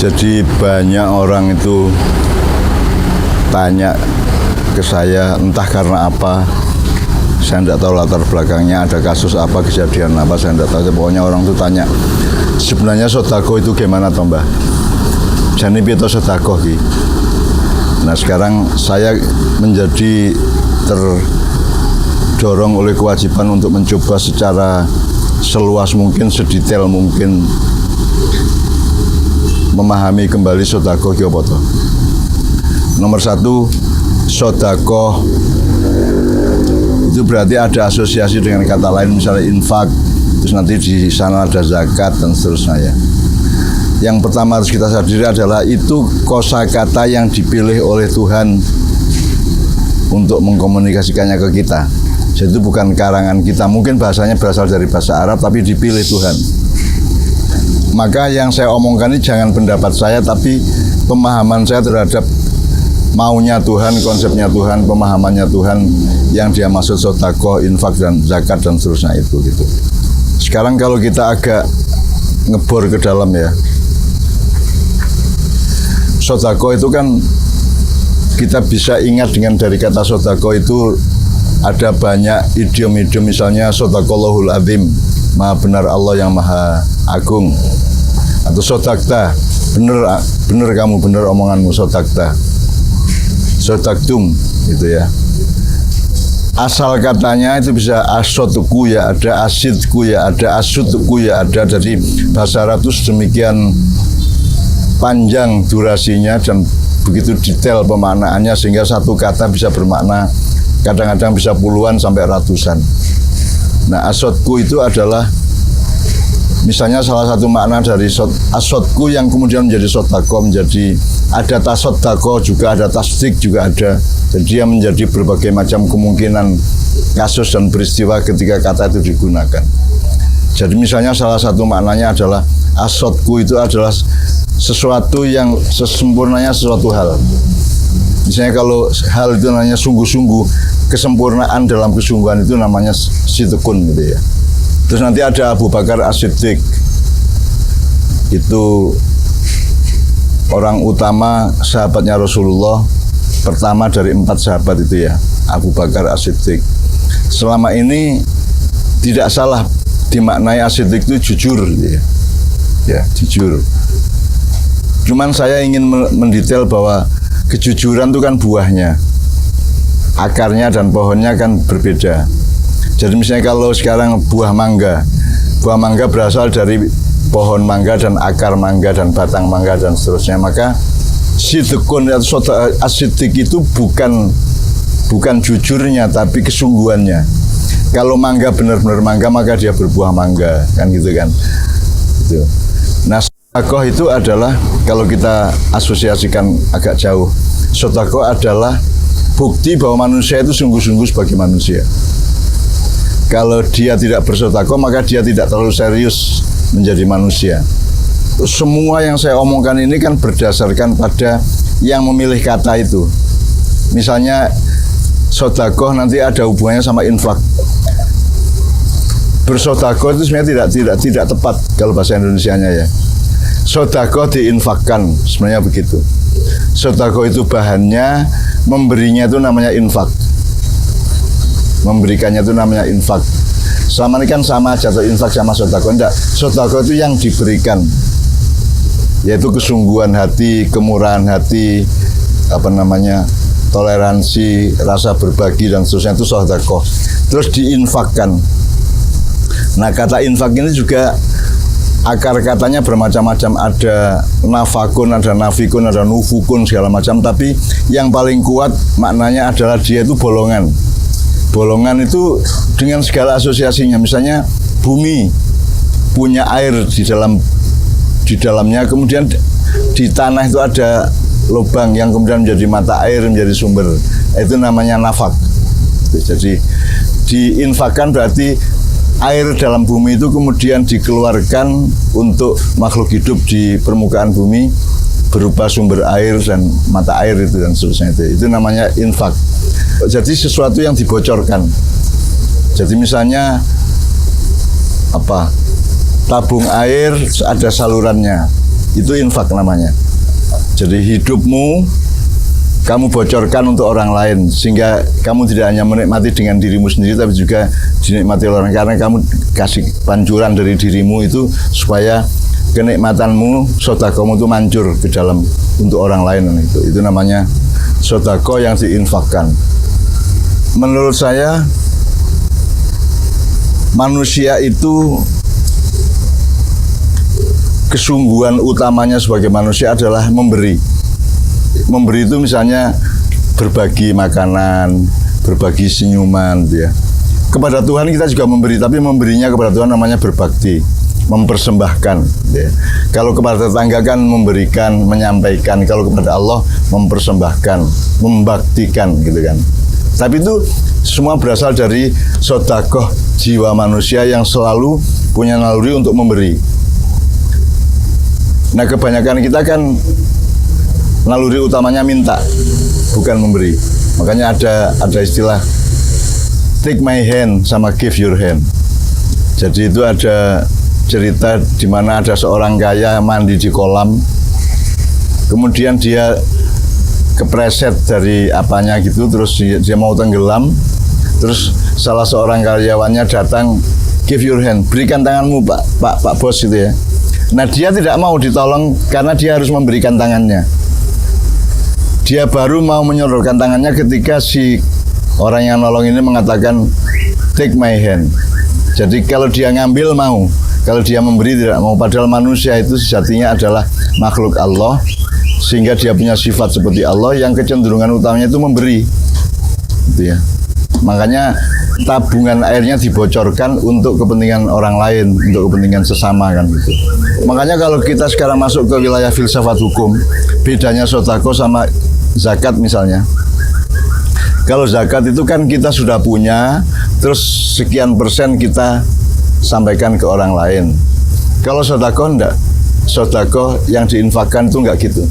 Jadi banyak orang itu tanya ke saya entah karena apa, saya tidak tahu latar belakangnya, ada kasus apa, kejadian apa, saya tidak tahu. Pokoknya orang itu tanya, sebenarnya sodako itu gimana toh Mbah? Jadi itu sodako ki. Nah sekarang saya menjadi terdorong oleh kewajiban untuk mencoba secara seluas mungkin, sedetail mungkin memahami kembali sodako ki apa toh. Nomor satu, sodako itu berarti ada asosiasi dengan kata lain, misalnya infak, terus nanti di sana ada zakat dan seterusnya ya. Yang pertama harus kita sadari adalah itu kosakata yang dipilih oleh Tuhan untuk mengkomunikasikannya ke kita. Jadi itu bukan karangan kita, mungkin bahasanya berasal dari bahasa Arab tapi dipilih Tuhan. Maka yang saya omongkan ini jangan pendapat saya, tapi pemahaman saya terhadap maunya Tuhan, konsepnya Tuhan, pemahamannya Tuhan yang dia maksud sodako, infak dan zakat dan seterusnya itu gitu. Sekarang kalau kita agak ngebor ke dalam ya, sodako itu kan kita bisa ingat dengan dari kata sodako itu ada banyak idiom-idiom, misalnya sodakollahul azim, maha benar Allah yang maha agung, atau sodakta, bener kamu, bener omonganmu, sodakta, sodaktum gitu ya. Asal katanya itu bisa asodku ya ada, asidku ya ada, asudku ya ada. Jadi bahasa Arab itu sedemikian panjang durasinya dan begitu detail pemaknaannya sehingga satu kata bisa bermakna kadang-kadang bisa puluhan sampai ratusan. Nah asodku itu adalah misalnya salah satu makna dari asodku yang kemudian menjadi sodako, menjadi ada tasodako juga, ada tasdik juga ada. Jadi dia menjadi berbagai macam kemungkinan kasus dan peristiwa ketika kata itu digunakan. Jadi misalnya salah satu maknanya adalah asodku itu adalah sesuatu yang sesempurnanya sesuatu hal. Misalnya kalau hal itu namanya sungguh-sungguh, kesempurnaan dalam kesungguhan itu namanya sidqun gitu ya. Terus nanti ada Abu Bakar As-Siddiq, itu orang utama sahabatnya Rasulullah, pertama dari 4 sahabat itu ya, Abu Bakar As-Siddiq. Selama ini tidak salah dimaknai As-Siddiq itu jujur gitu ya, jujur. Cuman saya ingin mendetail bahwa kejujuran itu kan buahnya, akarnya dan pohonnya kan berbeda. Jadi misalnya kalau sekarang buah mangga berasal dari pohon mangga dan akar mangga dan batang mangga dan seterusnya. Maka sidqun atau as-siddiq itu bukan jujurnya tapi kesungguhannya. Kalau mangga benar-benar mangga maka dia berbuah mangga, kan gitu kan. Gitu. Nah, sedekah itu adalah kalau kita asosiasikan agak jauh, sedekah adalah bukti bahwa manusia itu sungguh-sungguh sebagai manusia. Kalau dia tidak bersedekah maka dia tidak terlalu serius menjadi manusia. Semua yang saya omongkan ini kan berdasarkan pada yang memilih kata itu. Misalnya sedekah nanti ada hubungannya sama infak. Bersedekah itu sebenarnya tidak tepat kalau bahasa Indonesianya ya. Sedekah diinfakkan, sebenarnya begitu. Sedekah itu bahannya, memberinya itu namanya infak. Memberikannya itu namanya infak. Selama ini kan sama aja, infak sama sedekah. Enggak, sedekah itu yang diberikan, yaitu kesungguhan hati, kemurahan hati, toleransi, rasa berbagi dan seterusnya, itu sedekah. Terus diinfakkan. Nah, kata infak ini juga akar katanya bermacam-macam, ada nafakun, ada nafikun, ada nufukun, segala macam. Tapi yang paling kuat maknanya adalah dia itu bolongan. Bolongan itu dengan segala asosiasinya. Misalnya bumi punya air di dalamnya, kemudian di tanah itu ada lubang yang kemudian menjadi mata air, menjadi sumber. Itu namanya nafak. Jadi diinfakkan berarti air dalam bumi itu kemudian dikeluarkan untuk makhluk hidup di permukaan bumi berupa sumber air dan mata air itu dan seterusnya itu namanya infak. Jadi sesuatu yang dibocorkan. Jadi misalnya tabung air ada salurannya. Itu infak namanya. Jadi hidupmu kamu bocorkan untuk orang lain, sehingga kamu tidak hanya menikmati dengan dirimu sendiri, tapi juga dinikmati oleh orang, karena kamu kasih pancuran dari dirimu itu supaya kenikmatanmu, sedekahmu itu mancur ke dalam untuk orang lain. Itu namanya sedekah yang diinfakkan. Menurut saya manusia itu kesungguhan utamanya sebagai manusia adalah memberi. Memberi itu misalnya berbagi makanan, berbagi senyuman, gitu ya. Kepada Tuhan kita juga memberi, tapi memberinya kepada Tuhan namanya berbakti, mempersembahkan. Gitu ya. Kalau kepada tetangga kan memberikan, menyampaikan. Kalau kepada Allah mempersembahkan, membaktikan, gitu kan. Tapi itu semua berasal dari sedekah jiwa manusia yang selalu punya naluri untuk memberi. Nah, kebanyakan kita kan naluri utamanya minta, bukan memberi. Makanya ada istilah take my hand sama give your hand. Jadi itu ada cerita di mana ada seorang kaya mandi di kolam, kemudian dia kepreset dari apanya gitu, terus dia mau tenggelam, terus salah seorang karyawannya datang, give your hand, berikan tanganmu pak bos gitu ya. Nah, dia tidak mau ditolong karena dia harus memberikan tangannya. Dia baru mau menyodorkan tangannya ketika si orang yang nolong ini mengatakan take my hand. Jadi kalau dia ngambil mau, kalau dia memberi tidak mau. Padahal manusia itu sejatinya adalah makhluk Allah, sehingga dia punya sifat seperti Allah yang kecenderungan utamanya itu memberi. Gitu ya. Makanya tabungan airnya dibocorkan untuk kepentingan orang lain, untuk kepentingan sesama kan gitu. Makanya kalau kita sekarang masuk ke wilayah filsafat hukum, bedanya sedekah sama zakat misalnya. Kalau zakat itu kan kita sudah punya, terus sekian persen kita sampaikan ke orang lain. Kalau sedekah enggak. Sedekah yang diinfakkan itu enggak gitu.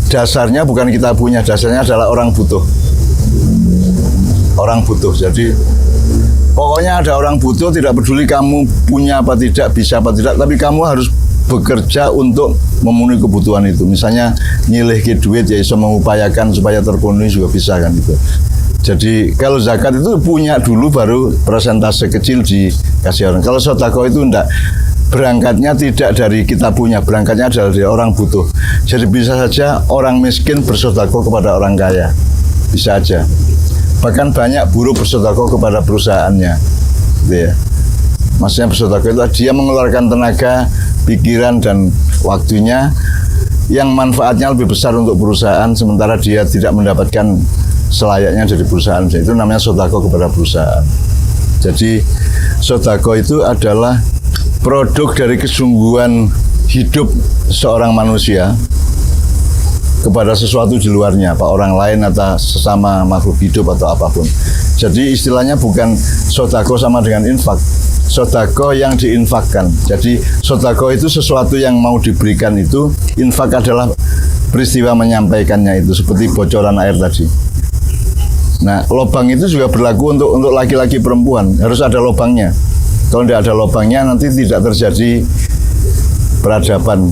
Dasarnya bukan kita punya, dasarnya adalah orang butuh. Orang butuh. Jadi pokoknya ada orang butuh, tidak peduli kamu punya apa tidak, bisa apa tidak, tapi kamu harus bekerja untuk memenuhi kebutuhan itu. Misalnya nyilih ke duit, ya bisa mengupayakan supaya terpenuhi juga bisa kan gitu. Jadi kalau zakat itu punya dulu baru persentase kecil dikasih orang. Kalau sedekah itu enggak. Berangkatnya tidak dari kita punya, berangkatnya adalah dari orang butuh. Jadi bisa saja orang miskin bersedekah kepada orang kaya. Bisa aja. Bahkan banyak buruh bersedekah kepada perusahaannya. Gitu ya. Maksudnya bersedekah itu dia mengeluarkan tenaga, pikiran dan waktunya yang manfaatnya lebih besar untuk perusahaan, sementara dia tidak mendapatkan selayaknya dari perusahaan. Itu namanya sedekah kepada perusahaan. Jadi sedekah itu adalah produk dari kesungguhan hidup seorang manusia kepada sesuatu di luarnya, apa orang lain atau sesama makhluk hidup atau apapun. Jadi istilahnya bukan sedekah sama dengan infak. Sedekah yang diinfakkan. Jadi sedekah itu sesuatu yang mau diberikan itu, infak adalah peristiwa menyampaikannya itu, seperti bocoran air tadi. Nah, lubang itu juga berlaku untuk laki-laki perempuan, harus ada lubangnya. Kalau tidak ada lubangnya nanti tidak terjadi peradaban.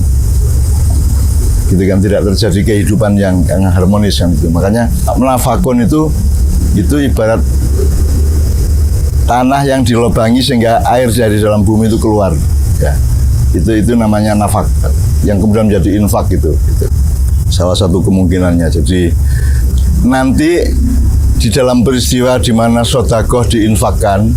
Gitu kan, tidak terjadi kehidupan yang harmonis kan itu. Makanya nafakun itu ibarat tanah yang dilubangi sehingga air dari dalam bumi itu keluar. Ya. Itu namanya nafak yang kemudian menjadi infak gitu. Salah satu kemungkinannya. Jadi nanti di dalam peristiwa di mana sedekah diinfakkan,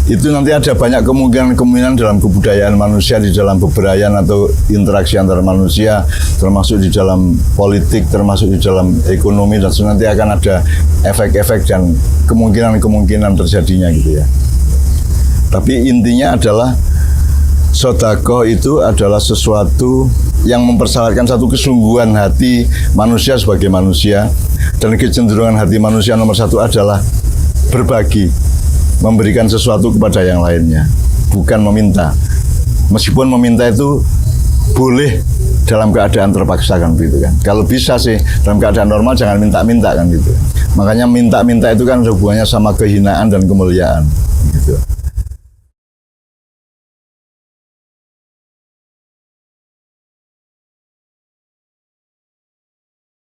itu nanti ada banyak kemungkinan dalam kebudayaan manusia, di dalam beberayaan atau interaksi antar manusia, termasuk di dalam politik, termasuk di dalam ekonomi, dan nanti akan ada efek-efek dan kemungkinan terjadinya gitu ya. Tapi intinya adalah sedekah itu adalah sesuatu yang mempersyaratkan satu kesungguhan hati manusia sebagai manusia, dan kecenderungan hati manusia nomor satu adalah berbagi, memberikan sesuatu kepada yang lainnya, bukan meminta. Meskipun meminta itu boleh dalam keadaan terpaksa kan gitu kan. Kalau bisa sih dalam keadaan normal jangan minta-minta kan gitu. Makanya minta-minta itu kan hubungannya sama kehinaan dan kemuliaan gitu.